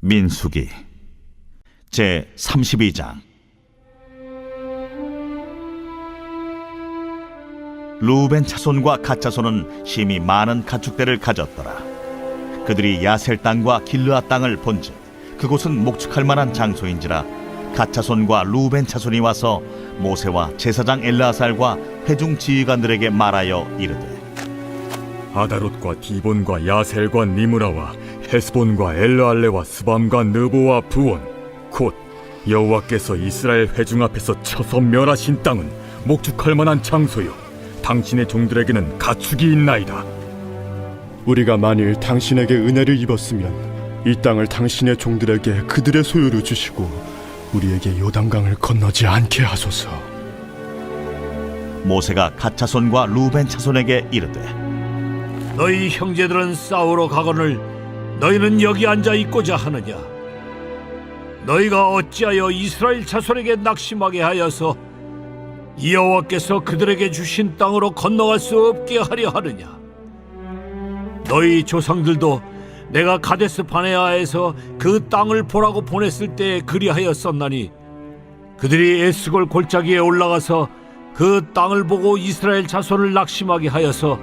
민수기 제 32장. 루벤 차손과 갓 차손은 심히 많은 가축대를 가졌더라. 그들이 야셀 땅과 길르앗 땅을 본즉 그곳은 목축할 만한 장소인지라 갓 차손과 루벤 차손이 와서 모세와 제사장 엘르아살과 회중 지휘관들에게 말하여 이르되, 아다롯과 디본과 야셀과 니므라와 헤스본과 엘르알레와 스밤과 느보와 부온, 곧 여호와께서 이스라엘 회중 앞에서 쳐서 멸하신 땅은 목축할 만한 장소요, 당신의 종들에게는 가축이 있나이다. 우리가 만일 당신에게 은혜를 입었으면 이 땅을 당신의 종들에게 그들의 소유로 주시고 우리에게 요단강을 건너지 않게 하소서. 모세가 갓 차손과 루벤 차손에게 이르되, 너희 형제들은 싸우러 가거늘 너희는 여기 앉아 있고자 하느냐? 너희가 어찌하여 이스라엘 자손에게 낙심하게 하여서 여호와께서 그들에게 주신 땅으로 건너갈 수 없게 하려 하느냐? 너희 조상들도 내가 가데스 바네아에서 그 땅을 보라고 보냈을 때 그리하였었나니 그들이 에스골 골짜기에 올라가서 그 땅을 보고 이스라엘 자손을 낙심하게 하여서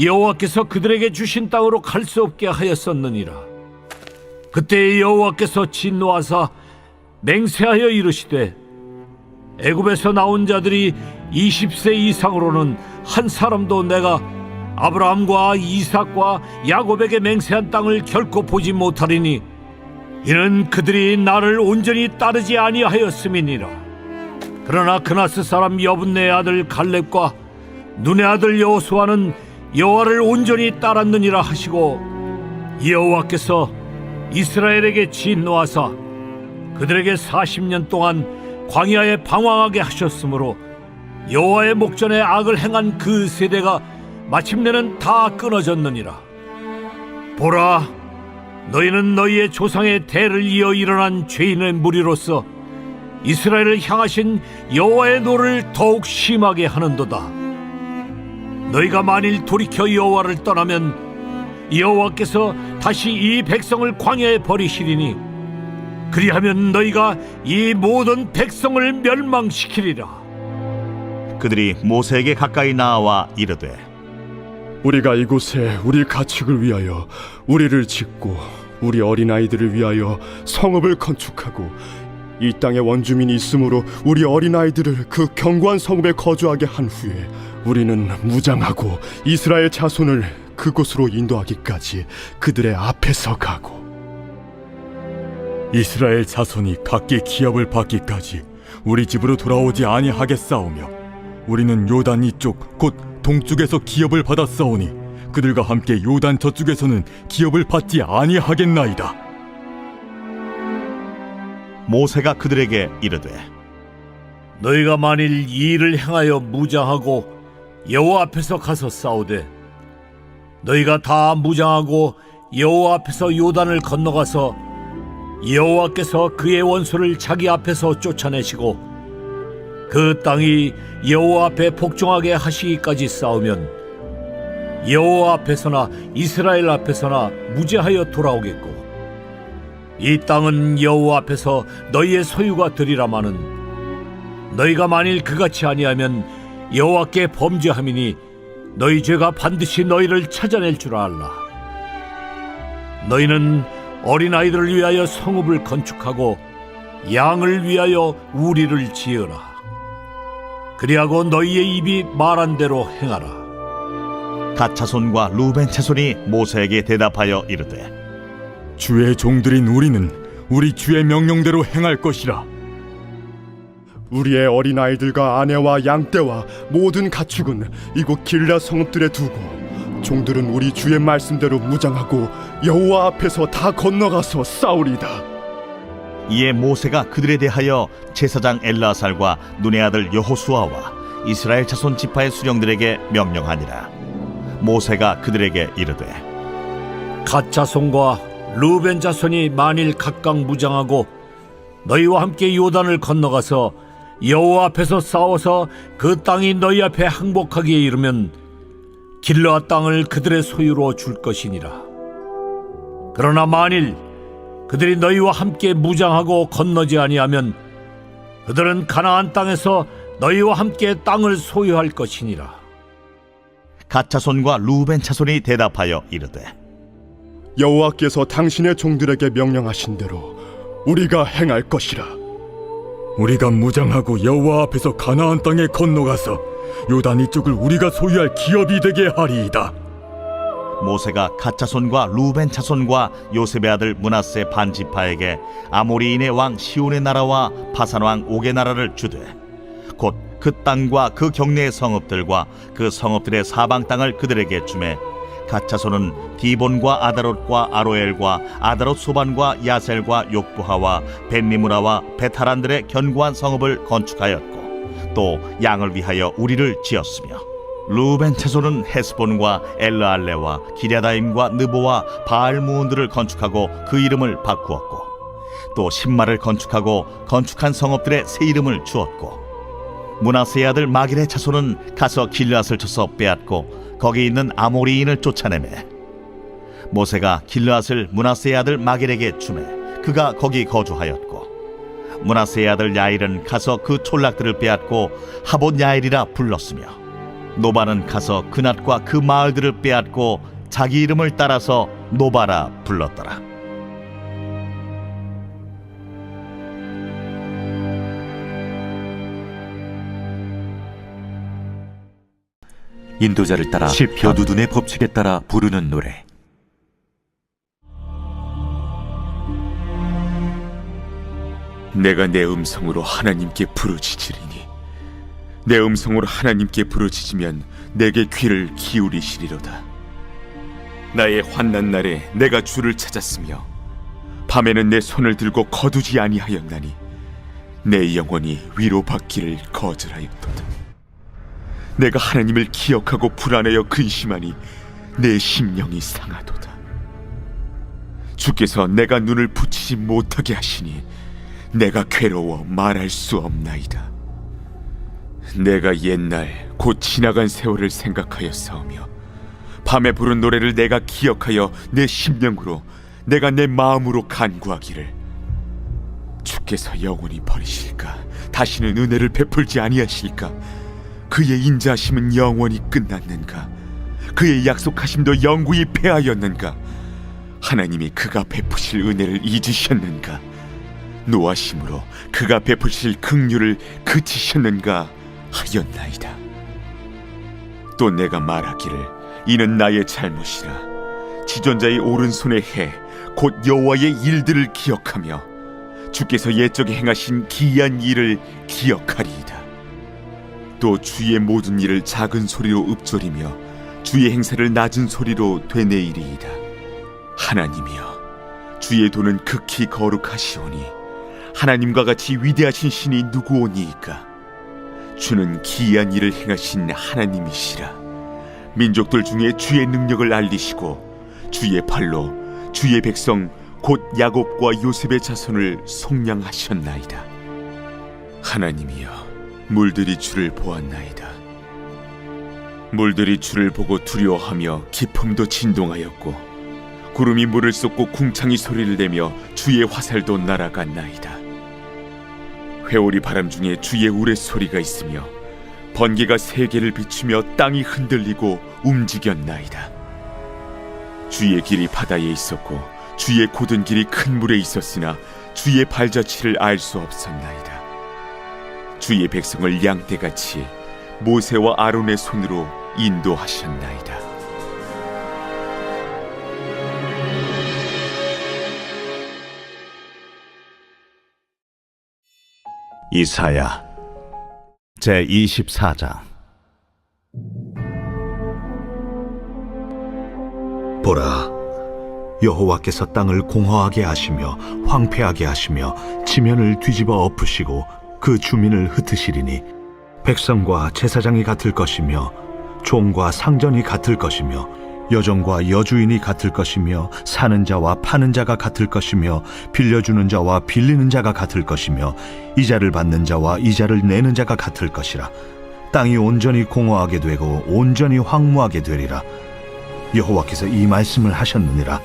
여호와께서 그들에게 주신 땅으로 갈 수 없게 하였었느니라. 그때 여호와께서 진노하사 맹세하여 이르시되, 애굽에서 나온 자들이 20세 이상으로는 한 사람도 내가 아브라함과 이삭과 야곱에게 맹세한 땅을 결코 보지 못하리니 이는 그들이 나를 온전히 따르지 아니하였음이니라. 그러나 그나스 사람 여분네의 아들 갈렙과 눈의 아들 여호수아는 여호와를 온전히 따랐느니라 하시고, 여호와께서 이스라엘에게 진노하사 그들에게 40년 동안 광야에 방황하게 하셨으므로 여호와의 목전에 악을 행한 그 세대가 마침내는 다 끊어졌느니라. 보라, 너희는 너희의 조상의 대를 이어 일어난 죄인의 무리로서 이스라엘을 향하신 여호와의 노를 더욱 심하게 하는도다. 너희가 만일 돌이켜 여호와를 떠나면 여호와께서 다시 이 백성을 광야에 버리시리니 그리하면 너희가 이 모든 백성을 멸망시키리라. 그들이 모세에게 가까이 나와 이르되, 우리가 이곳에 우리 가축을 위하여 우리를 짓고 우리 어린아이들을 위하여 성읍을 건축하고 이 땅에 원주민이 있으므로 우리 어린아이들을 그 견고한 성읍에 거주하게 한 후에 우리는 무장하고 이스라엘 자손을 그곳으로 인도하기까지 그들의 앞에서 가고, 이스라엘 자손이 각기 기업을 받기까지 우리 집으로 돌아오지 아니하겠사오며 우리는 요단 이쪽 곧 동쪽에서 기업을 받았사오니 그들과 함께 요단 저쪽에서는 기업을 받지 아니하겠나이다. 모세가 그들에게 이르되, 너희가 만일 이 일을 행하여 무장하고 여호와 앞에서 가서 싸우되 너희가 다 무장하고 여호와 앞에서 요단을 건너가서 여호와께서 그의 원수를 자기 앞에서 쫓아내시고 그 땅이 여호와 앞에 복종하게 하시기까지 싸우면 여호와 앞에서나 이스라엘 앞에서나 무죄하여 돌아오겠고, 이 땅은 여호와 앞에서 너희의 소유가 되리라마는 너희가 만일 그같이 아니하면 여호와께 범죄함이니 너희 죄가 반드시 너희를 찾아낼 줄 알라. 너희는 어린아이들을 위하여 성읍을 건축하고 양을 위하여 우리를 지으라. 그리하고 너희의 입이 말한 대로 행하라. 갓 차손과 루벤 차손이 모세에게 대답하여 이르되, 주의 종들인 우리는 우리 주의 명령대로 행할 것이라. 우리의 어린아이들과 아내와 양떼와 모든 가축은 이곳 길앗 성읍들에 두고 종들은 우리 주의 말씀대로 무장하고 여호와 앞에서 다 건너가서 싸우리다. 이에 모세가 그들에 대하여 제사장 엘르아살과 눈의 아들 여호수아와 이스라엘 자손 지파의 수령들에게 명령하니라. 모세가 그들에게 이르되, 갓 자손과 루벤 자손이 만일 각각 무장하고 너희와 함께 요단을 건너가서 여호와 앞에서 싸워서 그 땅이 너희 앞에 항복하기에 이르면 길르앗 땅을 그들의 소유로 줄 것이니라. 그러나 만일 그들이 너희와 함께 무장하고 건너지 아니하면 그들은 가나안 땅에서 너희와 함께 땅을 소유할 것이니라. 갓 자손과 루벤 자손이 대답하여 이르되 여호와께서 당신의 종들에게 명령하신 대로 우리가 행할 것이라. 우리가 무장하고 여호와 앞에서 가나안 땅에 건너가서 요단 이쪽을 우리가 소유할 기업이 되게 하리이다. 모세가 갓 자손과 루벤 자손과 요셉의 아들 므낫세 반지파에게 아모리인의 왕 시온의 나라와 바산 왕 옥의 나라를 주되 곧 그 땅과 그 경내의 성읍들과 그 성읍들의 사방 땅을 그들에게 주매 갓 자손은 디본과 아다롯과 아로엘과 아다롯 소반과 야셀과 욕부하와 벤니무라와 베타란들의 견고한 성읍을 건축하였고 또 양을 위하여 우리를 지었으며 루벤 자손은 헤스본과 엘르알레와 기랴다임과 느보와 바알무온들을 건축하고 그 이름을 바꾸었고 또 신마를 건축하고 건축한 성읍들의 새 이름을 주었고 므낫세의 아들 마길의 자손은 가서 길르앗을 쳐서 빼앗고 거기 있는 아모리인을 쫓아내매 모세가 길르앗을 므낫세의 아들 마길에게 주매 그가 거기 거주하였고 므낫세의 아들 야일은 가서 그 촌락들을 빼앗고 하봇 야일이라 불렀으며 노바는 가서 그낫과 그 마을들을 빼앗고 자기 이름을 따라서 노바라 불렀더라. 인도자를 따라 여두둔의 법칙에 따라 부르는 노래. 내가 내 음성으로 하나님께 부르짖으리니 내 음성으로 하나님께 부르짖으면 내게 귀를 기울이시리로다. 나의 환난 날에 내가 주를 찾았으며 밤에는 내 손을 들고 거두지 아니하였나니 내 영혼이 위로받기를 거절하였도다. 내가 하나님을 기억하고 불안하여 근심하니 내 심령이 상하도다. 주께서 내가 눈을 붙이지 못하게 하시니 내가 괴로워 말할 수 없나이다. 내가 옛날 곧 지나간 세월을 생각하였사오며 밤에 부른 노래를 내가 기억하여 내 심령으로 내가 내 마음으로 간구하기를 주께서 영원히 버리실까? 다시는 은혜를 베풀지 아니하실까? 그의 인자하심은 영원히 끝났는가? 그의 약속하심도 영구히 패하였는가? 하나님이 그가 베푸실 은혜를 잊으셨는가? 노하심으로 그가 베푸실 긍휼을 그치셨는가 하였나이다. 또 내가 말하기를 이는 나의 잘못이라. 지존자의 오른손의 해 곧 여호와의 일들을 기억하며 주께서 옛적에 행하신 기이한 일을 기억하리이다. 또 주의 모든 일을 작은 소리로 읊조리며 주의 행사를 낮은 소리로 되뇌이리이다. 하나님이여, 주의 도는 극히 거룩하시오니 하나님과 같이 위대하신 신이 누구오니이까? 주는 기이한 일을 행하신 하나님이시라. 민족들 중에 주의 능력을 알리시고 주의 팔로 주의 백성 곧 야곱과 요셉의 자손을 속량하셨나이다. 하나님이여, 물들이 주를 보았나이다. 물들이 주를 보고 두려워하며 깊음도 진동하였고 구름이 물을 쏟고 궁창이 소리를 내며 주의 화살도 날아갔나이다. 회오리 바람 중에 주의 우레소리가 있으며 번개가 세계를 비추며 땅이 흔들리고 움직였나이다. 주의 길이 바다에 있었고 주의 곧은 길이 큰 물에 있었으나 주의 발자취를 알 수 없었나이다. 주의 백성을 양떼같이 모세와 아론의 손으로 인도하셨나이다. 이사야 제24장. 보라, 여호와께서 땅을 공허하게 하시며 황폐하게 하시며 지면을 뒤집어 엎으시고 그 주민을 흩으시리니 백성과 제사장이 같을 것이며 종과 상전이 같을 것이며 여종과 여주인이 같을 것이며 사는 자와 파는 자가 같을 것이며 빌려주는 자와 빌리는 자가 같을 것이며 이자를 받는 자와 이자를 내는 자가 같을 것이라. 땅이 온전히 공허하게 되고 온전히 황무하게 되리라. 여호와께서 이 말씀을 하셨느니라.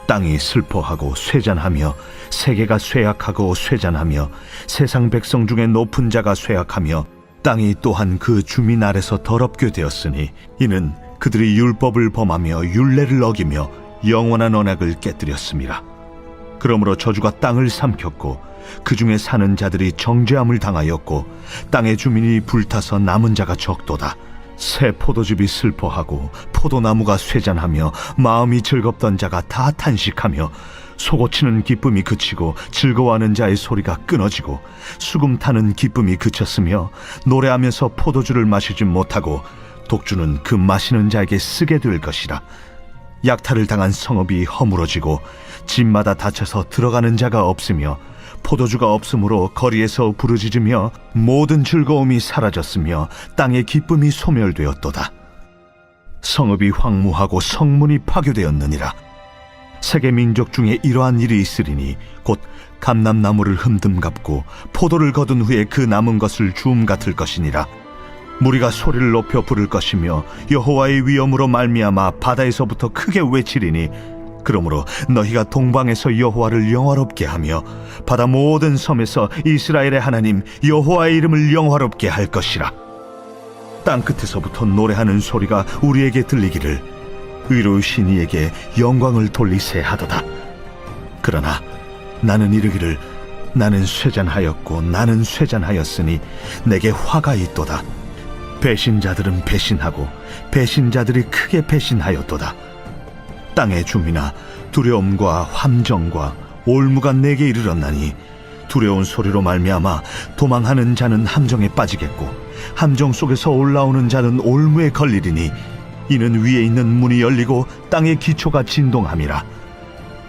땅이 슬퍼하고 쇠잔하며 세계가 쇠약하고 쇠잔하며 세상 백성 중에 높은 자가 쇠약하며 땅이 또한 그 주민 아래서 더럽게 되었으니 이는 그들이 율법을 범하며 율례를 어기며 영원한 언약을 깨뜨렸습니다. 그러므로 저주가 땅을 삼켰고 그 중에 사는 자들이 정죄함을 당하였고 땅의 주민이 불타서 남은 자가 적도다. 새 포도즙이 슬퍼하고 포도나무가 쇠잔하며 마음이 즐겁던 자가 다 탄식하며 속옷치는 기쁨이 그치고 즐거워하는 자의 소리가 끊어지고 수금 타는 기쁨이 그쳤으며 노래하면서 포도주를 마시지 못하고 독주는 그 마시는 자에게 쓰게 될 것이라. 약탈을 당한 성읍이 허물어지고 집마다 닫혀서 들어가는 자가 없으며 포도주가 없으므로 거리에서 부르짖으며 모든 즐거움이 사라졌으며 땅의 기쁨이 소멸되었도다. 성읍이 황무하고 성문이 파괴되었느니라. 세계 민족 중에 이러한 일이 있으리니 곧 감람나무를 흠듬 갚고 포도를 거둔 후에 그 남은 것을 주움 같을 것이니라. 무리가 소리를 높여 부를 것이며 여호와의 위엄으로 말미암아 바다에서부터 크게 외치리니 그러므로 너희가 동방에서 여호와를 영화롭게 하며 바다 모든 섬에서 이스라엘의 하나님 여호와의 이름을 영화롭게 할 것이라. 땅 끝에서부터 노래하는 소리가 우리에게 들리기를 의로우신 이에게 영광을 돌리세 하도다. 그러나 나는 이르기를 나는 쇠잔하였고 나는 쇠잔하였으니 내게 화가 있도다. 배신자들은 배신하고 배신자들이 크게 배신하였도다. 땅의 주민아, 두려움과 함정과 올무가 내게 이르렀나니 두려운 소리로 말미암아 도망하는 자는 함정에 빠지겠고 함정 속에서 올라오는 자는 올무에 걸리리니 이는 위에 있는 문이 열리고 땅의 기초가 진동함이라.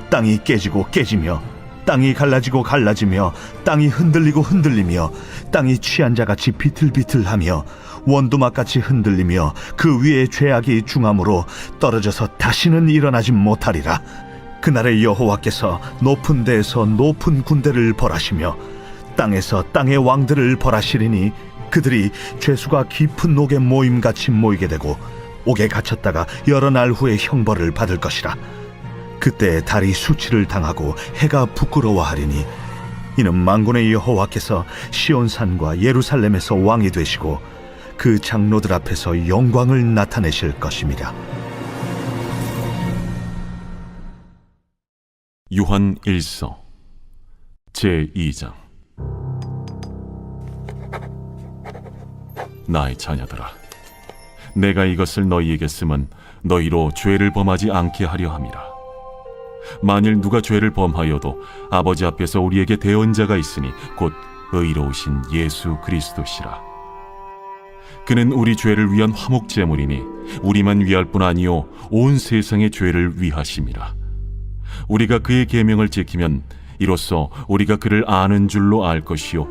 땅이 깨지고 깨지며 땅이 갈라지고 갈라지며 땅이 흔들리고 흔들리며 땅이 취한 자같이 비틀비틀하며 원두막같이 흔들리며 그 위에 죄악이 중함으로 떨어져서 다시는 일어나지 못하리라. 그날에 여호와께서 높은 데에서 높은 군대를 벌하시며 땅에서 땅의 왕들을 벌하시리니 그들이 죄수가 깊은 옥에 모임같이 모이게 되고 옥에 갇혔다가 여러 날 후에 형벌을 받을 것이라. 그때 달이 수치를 당하고 해가 부끄러워하리니 이는 만군의 여호와께서 시온산과 예루살렘에서 왕이 되시고 그 장로들 앞에서 영광을 나타내실 것입니다. 요한 1서 제2장. 나의 자녀들아, 내가 이것을 너희에게 쓰면 너희로 죄를 범하지 않게 하려 함이라. 만일 누가 죄를 범하여도 아버지 앞에서 우리에게 대언자가 있으니 곧 의로우신 예수 그리스도시라. 그는 우리 죄를 위한 화목 제물이니 우리만 위할 뿐 아니요 온 세상의 죄를 위하심이라. 우리가 그의 계명을 지키면 이로써 우리가 그를 아는 줄로 알 것이요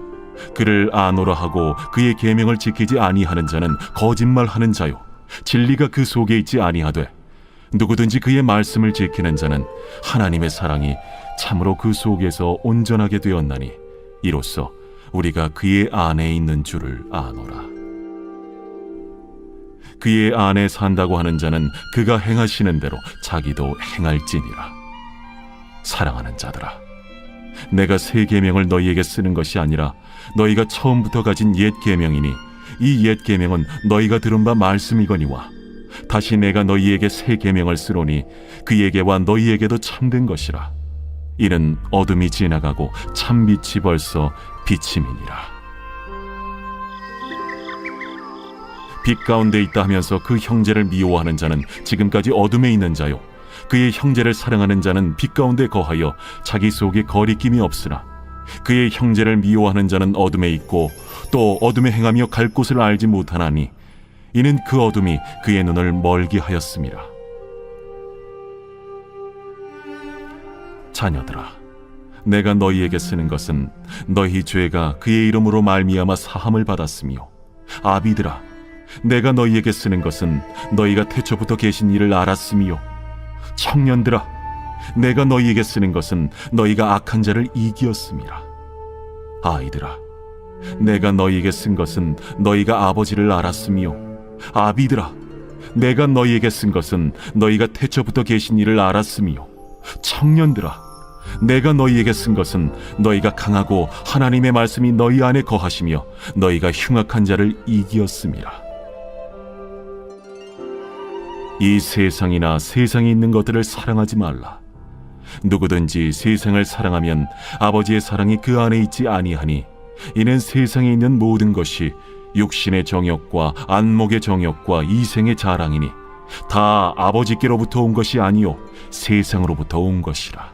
그를 아노라 하고 그의 계명을 지키지 아니하는 자는 거짓말하는 자요 진리가 그 속에 있지 아니하되 누구든지 그의 말씀을 지키는 자는 하나님의 사랑이 참으로 그 속에서 온전하게 되었나니 이로써 우리가 그의 안에 있는 줄을 아노라. 그의 안에 산다고 하는 자는 그가 행하시는 대로 자기도 행할지니라. 사랑하는 자들아, 내가 새 계명을 너희에게 쓰는 것이 아니라 너희가 처음부터 가진 옛 계명이니 이 옛 계명은 너희가 들은 바 말씀이거니와 다시 내가 너희에게 새 계명을 쓰노니 그에게와 너희에게도 참된 것이라. 이는 어둠이 지나가고 참빛이 벌써 비침이니라. 빛 가운데 있다 하면서 그 형제를 미워하는 자는 지금까지 어둠에 있는 자요 그의 형제를 사랑하는 자는 빛 가운데 거하여 자기 속에 거리낌이 없으나 그의 형제를 미워하는 자는 어둠에 있고 또 어둠에 행하며 갈 곳을 알지 못하나니 이는 그 어둠이 그의 눈을 멀게 하였음이라. 자녀들아, 내가 너희에게 쓰는 것은 너희 죄가 그의 이름으로 말미암아 사함을 받았으며 아비들아, 내가 너희에게 쓰는 것은 너희가 태초부터 계신 이를 알았으며 청년들아, 내가 너희에게 쓰는 것은 너희가 악한 자를 이기었음이라. 아이들아, 내가 너희에게 쓴 것은 너희가 아버지를 알았으며 아비들아, 내가 너희에게 쓴 것은 너희가 태초부터 계신 이를 알았으며 청년들아, 내가 너희에게 쓴 것은 너희가 강하고 하나님의 말씀이 너희 안에 거하시며 너희가 흉악한 자를 이기었음이라. 이 세상이나 세상에 있는 것들을 사랑하지 말라. 누구든지 세상을 사랑하면 아버지의 사랑이 그 안에 있지 아니하니, 이는 세상에 있는 모든 것이 육신의 정욕과 안목의 정욕과 이생의 자랑이니 다 아버지께로부터 온 것이 아니요 세상으로부터 온 것이라.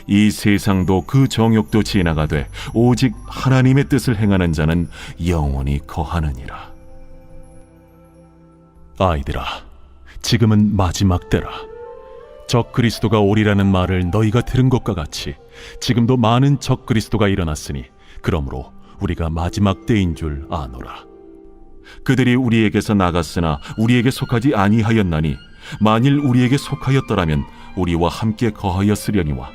이 세상도 그 정욕도 지나가되 오직 하나님의 뜻을 행하는 자는 영원히 거하느니라. 아이들아, 지금은 마지막 때라. 적 그리스도가 오리라는 말을 너희가 들은 것과 같이 지금도 많은 적 그리스도가 일어났으니 그러므로 우리가 마지막 때인 줄 아노라. 그들이 우리에게서 나갔으나 우리에게 속하지 아니하였나니 만일 우리에게 속하였더라면 우리와 함께 거하였으려니와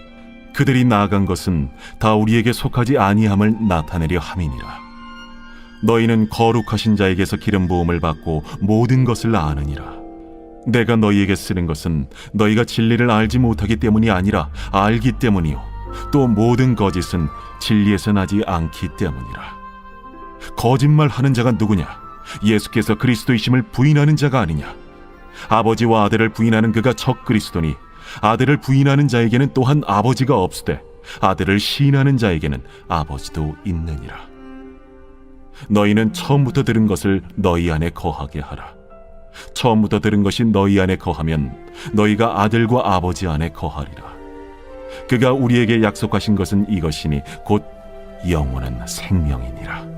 그들이 나아간 것은 다 우리에게 속하지 아니함을 나타내려 함이니라. 너희는 거룩하신 자에게서 기름 부음을 받고 모든 것을 아느니라. 내가 너희에게 쓰는 것은 너희가 진리를 알지 못하기 때문이 아니라 알기 때문이요 또 모든 거짓은 진리에서 나지 않기 때문이라. 거짓말하는 자가 누구냐? 예수께서 그리스도이심을 부인하는 자가 아니냐? 아버지와 아들을 부인하는 그가 적 그리스도니 아들을 부인하는 자에게는 또한 아버지가 없으되 아들을 시인하는 자에게는 아버지도 있느니라. 너희는 처음부터 들은 것을 너희 안에 거하게 하라. 처음부터 들은 것이 너희 안에 거하면 너희가 아들과 아버지 안에 거하리라. 그가 우리에게 약속하신 것은 이것이니 곧 영원한 생명이니라.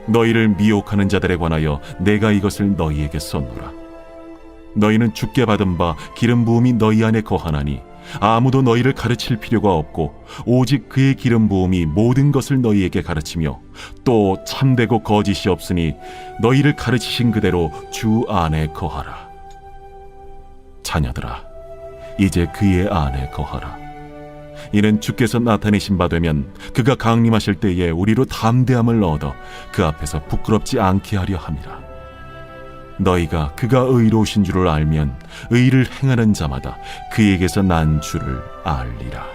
너희를 미혹하는 자들에 관하여 내가 이것을 너희에게 썼노라. 너희는 주께 받은 바 기름 부음이 너희 안에 거하나니 아무도 너희를 가르칠 필요가 없고 오직 그의 기름 부음이 모든 것을 너희에게 가르치며 또 참되고 거짓이 없으니 너희를 가르치신 그대로 주 안에 거하라. 자녀들아, 이제 그의 안에 거하라. 이는 주께서 나타내신 바 되면 그가 강림하실 때에 우리로 담대함을 얻어 그 앞에서 부끄럽지 않게 하려 함이라. 너희가 그가 의로우신 줄을 알면 의를 행하는 자마다 그에게서 난 줄을 알리라.